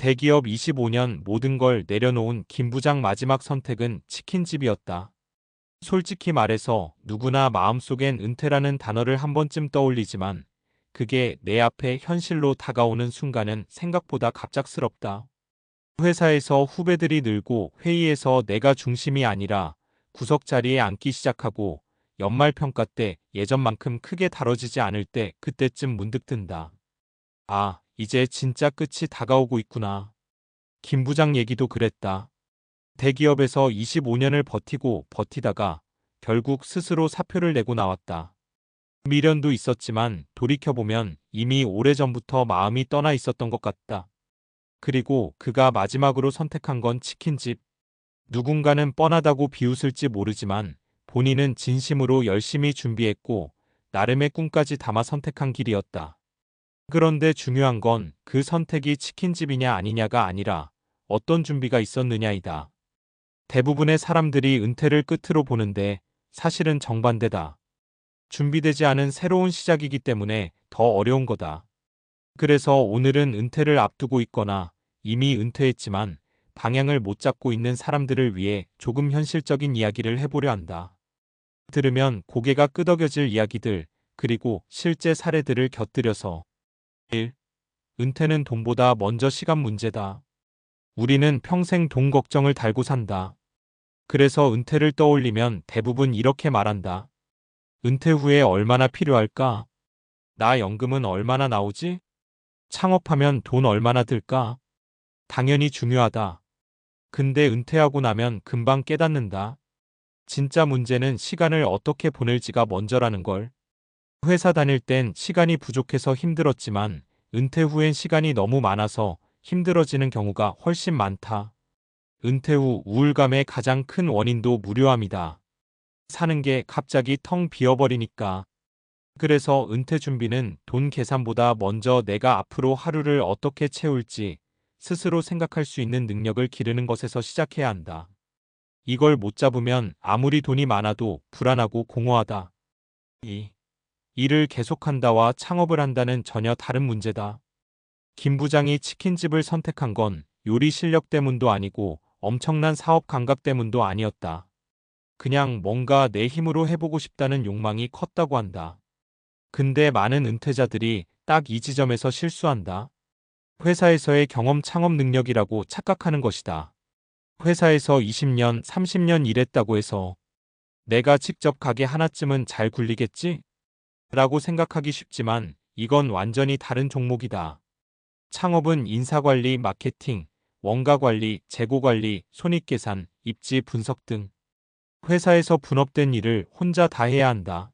대기업 25년 모든 걸 내려놓은 김 부장 마지막 선택은 치킨집이었다. 솔직히 말해서 누구나 마음속엔 은퇴라는 단어를 한 번쯤 떠올리지만 그게 내 앞에 현실로 다가오는 순간은 생각보다 갑작스럽다. 회사에서 후배들이 늘고 회의에서 내가 중심이 아니라 구석 자리에 앉기 시작하고 연말 평가 때 예전만큼 크게 다뤄지지 않을 때 그때쯤 문득 든다. 아, 이제 진짜 끝이 다가오고 있구나. 김 부장 얘기도 그랬다. 대기업에서 25년을 버티고 버티다가 결국 스스로 사표를 내고 나왔다. 미련도 있었지만 돌이켜보면 이미 오래전부터 마음이 떠나 있었던 것 같다. 그리고 그가 마지막으로 선택한 건 치킨집. 누군가는 뻔하다고 비웃을지 모르지만 본인은 진심으로 열심히 준비했고 나름의 꿈까지 담아 선택한 길이었다. 그런데 중요한 건 그 선택이 치킨집이냐 아니냐가 아니라 어떤 준비가 있었느냐이다. 대부분의 사람들이 은퇴를 끝으로 보는데 사실은 정반대다. 준비되지 않은 새로운 시작이기 때문에 더 어려운 거다. 그래서 오늘은 은퇴를 앞두고 있거나 이미 은퇴했지만 방향을 못 잡고 있는 사람들을 위해 조금 현실적인 이야기를 해보려 한다. 들으면 고개가 끄덕여질 이야기들, 그리고 실제 사례들을 곁들여서 1. 은퇴는 돈보다 먼저 시간 문제다. 우리는 평생 돈 걱정을 달고 산다. 그래서 은퇴를 떠올리면 대부분 이렇게 말한다. 은퇴 후에 얼마나 필요할까? 나 연금은 얼마나 나오지? 창업하면 돈 얼마나 들까? 당연히 중요하다. 근데 은퇴하고 나면 금방 깨닫는다. 진짜 문제는 시간을 어떻게 보낼지가 먼저라는 걸. 회사 다닐 땐 시간이 부족해서 힘들었지만 은퇴 후엔 시간이 너무 많아서 힘들어지는 경우가 훨씬 많다. 은퇴 후 우울감의 가장 큰 원인도 무료함이다. 사는 게 갑자기 텅 비어버리니까. 그래서 은퇴 준비는 돈 계산보다 먼저 내가 앞으로 하루를 어떻게 채울지 스스로 생각할 수 있는 능력을 기르는 것에서 시작해야 한다. 이걸 못 잡으면 아무리 돈이 많아도 불안하고 공허하다. 2. 일을 계속한다와 창업을 한다는 전혀 다른 문제다. 김 부장이 치킨집을 선택한 건 요리 실력 때문도 아니고 엄청난 사업 감각 때문도 아니었다. 그냥 뭔가 내 힘으로 해보고 싶다는 욕망이 컸다고 한다. 근데 많은 은퇴자들이 딱 이 지점에서 실수한다. 회사에서의 경험 창업 능력이라고 착각하는 것이다. 회사에서 20년, 30년 일했다고 해서 내가 직접 가게 하나쯤은 잘 굴리겠지? 라고 생각하기 쉽지만 이건 완전히 다른 종목이다. 창업은 인사관리, 마케팅, 원가관리, 재고관리, 손익계산, 입지 분석 등 회사에서 분업된 일을 혼자 다 해야 한다.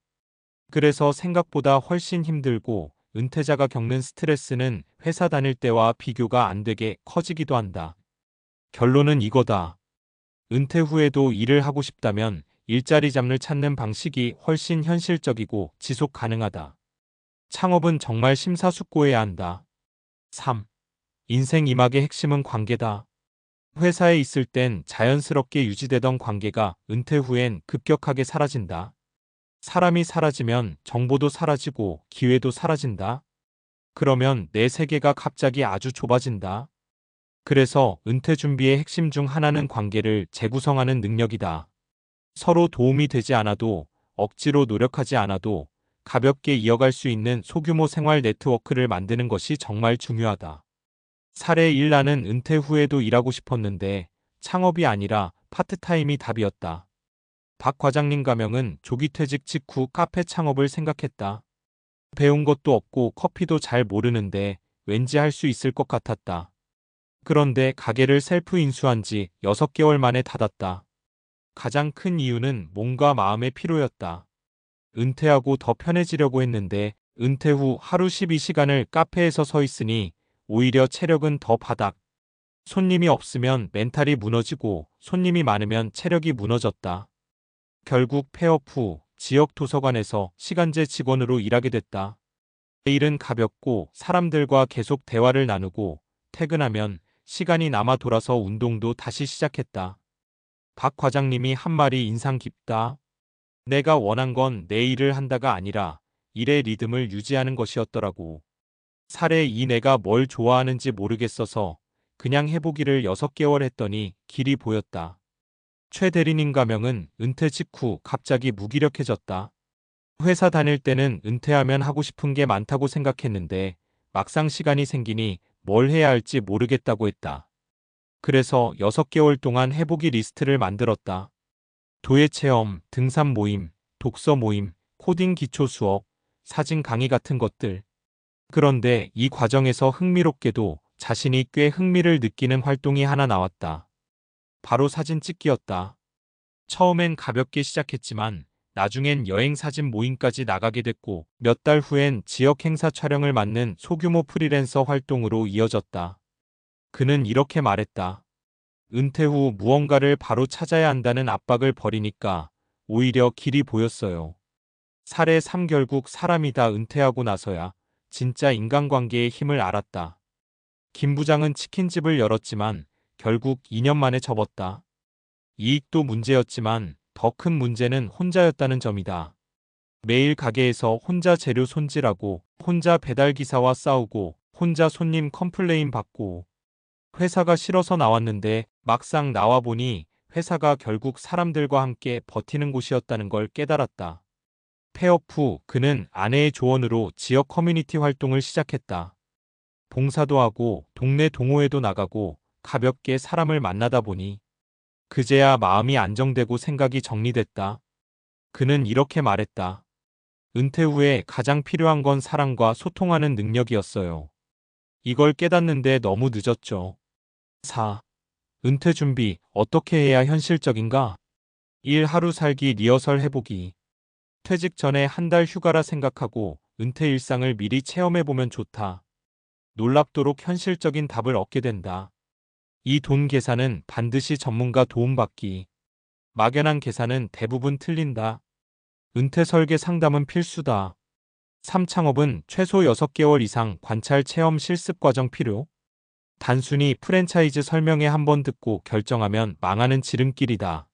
그래서 생각보다 훨씬 힘들고 은퇴자가 겪는 스트레스는 회사 다닐 때와 비교가 안 되게 커지기도 한다. 결론은 이거다. 은퇴 후에도 일을 하고 싶다면 일자리 잡을 찾는 방식이 훨씬 현실적이고 지속 가능하다. 창업은 정말 심사숙고해야 한다. 3. 인생 이막의 핵심은 관계다. 회사에 있을 땐 자연스럽게 유지되던 관계가 은퇴 후엔 급격하게 사라진다. 사람이 사라지면 정보도 사라지고 기회도 사라진다. 그러면 내 세계가 갑자기 아주 좁아진다. 그래서 은퇴 준비의 핵심 중 하나는 관계를 재구성하는 능력이다. 서로 도움이 되지 않아도 억지로 노력하지 않아도 가볍게 이어갈 수 있는 소규모 생활 네트워크를 만드는 것이 정말 중요하다. 사례 1. 나는 은퇴 후에도 일하고 싶었는데 창업이 아니라 파트타임이 답이었다. 박 과장님 가명은 조기 퇴직 직후 카페 창업을 생각했다. 배운 것도 없고 커피도 잘 모르는데 왠지 할 수 있을 것 같았다. 그런데 가게를 셀프 인수한 지 6개월 만에 닫았다. 가장 큰 이유는 몸과 마음의 피로였다. 은퇴하고 더 편해지려고 했는데 은퇴 후 하루 12시간을 카페에서 서 있으니 오히려 체력은 더 바닥. 손님이 없으면 멘탈이 무너지고 손님이 많으면 체력이 무너졌다. 결국 폐업 후 지역 도서관에서 시간제 직원으로 일하게 됐다. 일은 가볍고 사람들과 계속 대화를 나누고 퇴근하면 시간이 남아 돌아서 운동도 다시 시작했다. 박 과장님이 한 말이 인상 깊다. 내가 원한 건 내 일을 한다가 아니라 일의 리듬을 유지하는 것이었더라고. 사례 2. 내가 뭘 좋아하는지 모르겠어서 그냥 해보기를 6개월 했더니 길이 보였다. 최 대리님 가명은 은퇴 직후 갑자기 무기력해졌다. 회사 다닐 때는 은퇴하면 하고 싶은 게 많다고 생각했는데 막상 시간이 생기니 뭘 해야 할지 모르겠다고 했다. 그래서 6개월 동안 해보기 리스트를 만들었다. 도예 체험, 등산 모임, 독서 모임, 코딩 기초 수업, 사진 강의 같은 것들. 그런데 이 과정에서 흥미롭게도 자신이 꽤 흥미를 느끼는 활동이 하나 나왔다. 바로 사진 찍기였다. 처음엔 가볍게 시작했지만 나중엔 여행 사진 모임까지 나가게 됐고 몇 달 후엔 지역 행사 촬영을 맡는 소규모 프리랜서 활동으로 이어졌다. 그는 이렇게 말했다. 은퇴 후 무언가를 바로 찾아야 한다는 압박을 버리니까 오히려 길이 보였어요. 사례 3 결국 사람이 다 은퇴하고 나서야 진짜 인간관계의 힘을 알았다. 김 부장은 치킨집을 열었지만 결국 2년 만에 접었다. 이익도 문제였지만 더 큰 문제는 혼자였다는 점이다. 매일 가게에서 혼자 재료 손질하고 혼자 배달기사와 싸우고 혼자 손님 컴플레인 받고 회사가 싫어서 나왔는데 막상 나와보니 회사가 결국 사람들과 함께 버티는 곳이었다는 걸 깨달았다. 폐업 후 그는 아내의 조언으로 지역 커뮤니티 활동을 시작했다. 봉사도 하고 동네 동호회도 나가고 가볍게 사람을 만나다 보니 그제야 마음이 안정되고 생각이 정리됐다. 그는 이렇게 말했다. 은퇴 후에 가장 필요한 건 사람과 소통하는 능력이었어요. 이걸 깨닫는데 너무 늦었죠. 4. 은퇴 준비 어떻게 해야 현실적인가? 1. 하루 살기 리허설 해보기. 퇴직 전에 한 달 휴가라 생각하고 은퇴 일상을 미리 체험해보면 좋다. 놀랍도록 현실적인 답을 얻게 된다. 이 돈 계산은 반드시 전문가 도움받기. 막연한 계산은 대부분 틀린다. 은퇴 설계 상담은 필수다. 3. 창업은 최소 6개월 이상 관찰 체험 실습 과정 필요. 단순히 프랜차이즈 설명회 한번 듣고 결정하면 망하는 지름길이다.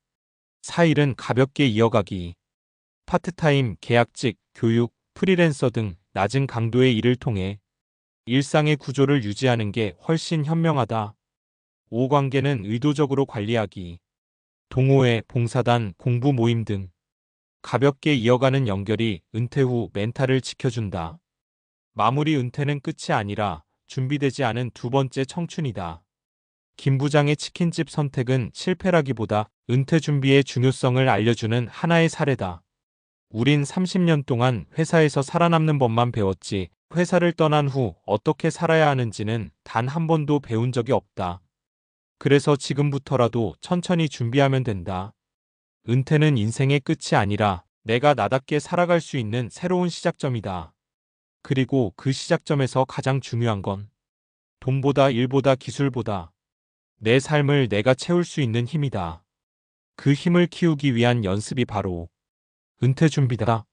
4. 일은 가볍게 이어가기. 파트타임, 계약직, 교육, 프리랜서 등 낮은 강도의 일을 통해 일상의 구조를 유지하는 게 훨씬 현명하다. 5. 관계는 의도적으로 관리하기. 동호회, 봉사단, 공부 모임 등 가볍게 이어가는 연결이 은퇴 후 멘탈을 지켜준다. 마무리 은퇴는 끝이 아니라 준비되지 않은 두 번째 청춘이다. 김 부장의 치킨집 선택은 실패라기보다 은퇴 준비의 중요성을 알려주는 하나의 사례다. 우린 30년 동안 회사에서 살아남는 법만 배웠지 회사를 떠난 후 어떻게 살아야 하는지는 단 한 번도 배운 적이 없다. 그래서 지금부터라도 천천히 준비하면 된다. 은퇴는 인생의 끝이 아니라 내가 나답게 살아갈 수 있는 새로운 시작점이다. 그리고 그 시작점에서 가장 중요한 건 돈보다 일보다 기술보다 내 삶을 내가 채울 수 있는 힘이다. 그 힘을 키우기 위한 연습이 바로 은퇴 준비다.